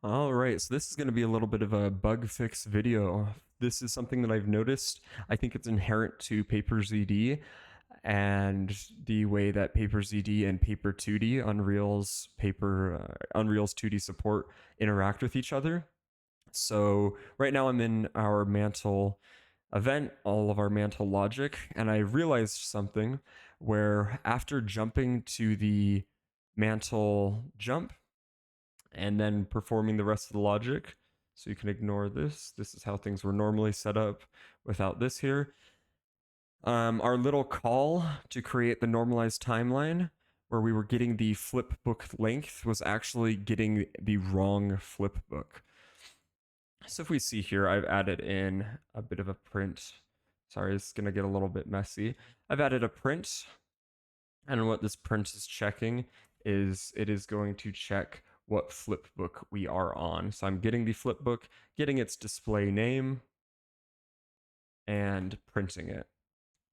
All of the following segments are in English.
All right, so this is going to be a little bit of a bug fix video. This is something that I've noticed. I think it's inherent to PaperZD and the way that PaperZD and Paper2D, Unreal's 2D support interact with each other. So right now I'm in our Mantle event, all of our Mantle logic, and I realized something where after jumping to the Mantle jump, and then performing the rest of the logic. So you can ignore this. This is how things were normally set up without this here. Our little call to create the normalized timeline where we were getting the flip book length was actually getting the wrong flip book. So if we see here, I've added in a bit of a print. Sorry, it's going to get a little bit messy. I've added a print, and what this print is checking is it is going to check what flipbook we are on. So I'm getting the flipbook, getting its display name, and printing it.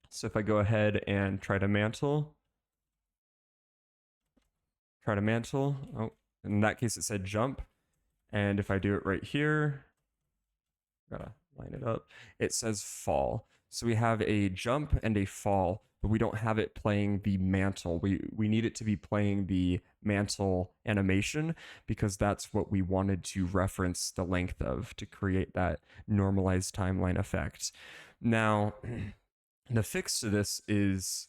So if I go ahead and try to mantle, oh, in that case it said jump. And if I do it right here, gotta line it up, it says fall. So we have a jump and a fall, but we don't have it playing the mantle. We need it to be playing the mantle animation because that's what we wanted to reference the length of to create that normalized timeline effect. Now, the fix to this is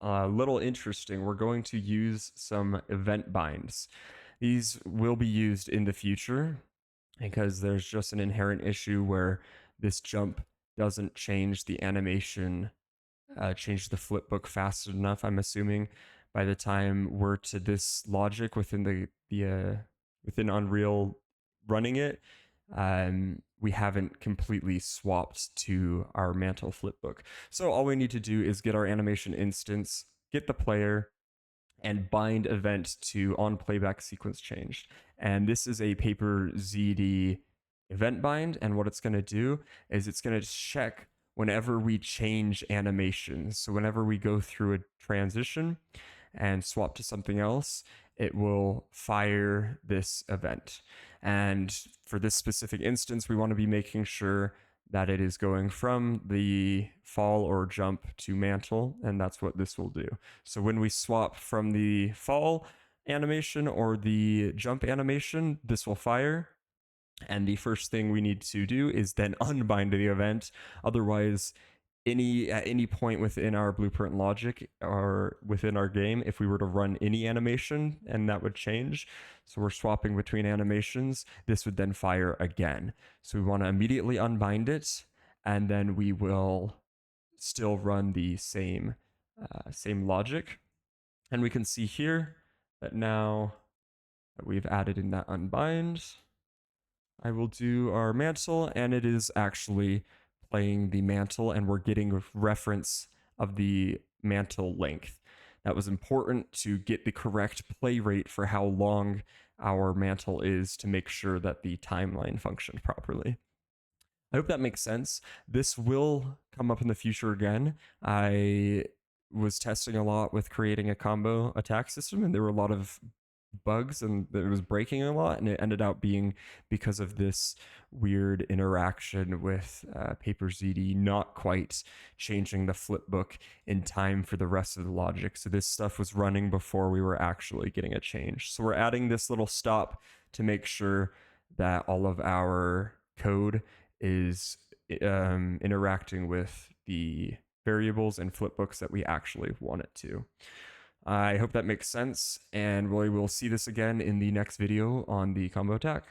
a little interesting. We're going to use some event binds. These will be used in the future because there's just an inherent issue where this jump doesn't change the animation, change the flipbook fast enough. I'm assuming by the time we're to this logic within within Unreal running it, we haven't completely swapped to our Mantle flipbook. So all we need to do is get our animation instance, get the player, and bind event to on playback sequence changed. And this is a PaperZD event bind, and what it's going to do is it's going to check whenever we change animations. So whenever we go through a transition and swap to something else, it will fire this event. And for this specific instance, we want to be making sure that it is going from the fall or jump to mantle, and that's what this will do. So when we swap from the fall animation or the jump animation, this will fire. And the first thing we need to do is then unbind the event. Otherwise, at any point within our blueprint logic or within our game, if we were to run any animation and that would change, so we're swapping between animations, this would then fire again. So we want to immediately unbind it, and then we will still run the same logic. And we can see here that now that we've added in that unbind, I will do our mantle, and it is actually playing the mantle, and we're getting reference of the mantle length. That was important to get the correct play rate for how long our mantle is to make sure that the timeline functioned properly. I hope that makes sense. This will come up in the future again. I was testing a lot with creating a combo attack system, and there were a lot of bugs and it was breaking a lot, and it ended up being because of this weird interaction with PaperZD not quite changing the flipbook in time for the rest of the logic. So this stuff was running before we were actually getting a change. So we're adding this little stop to make sure that all of our code is interacting with the variables and flipbooks that we actually want it to. I hope that makes sense, and we will see this again in the next video on the combo attack.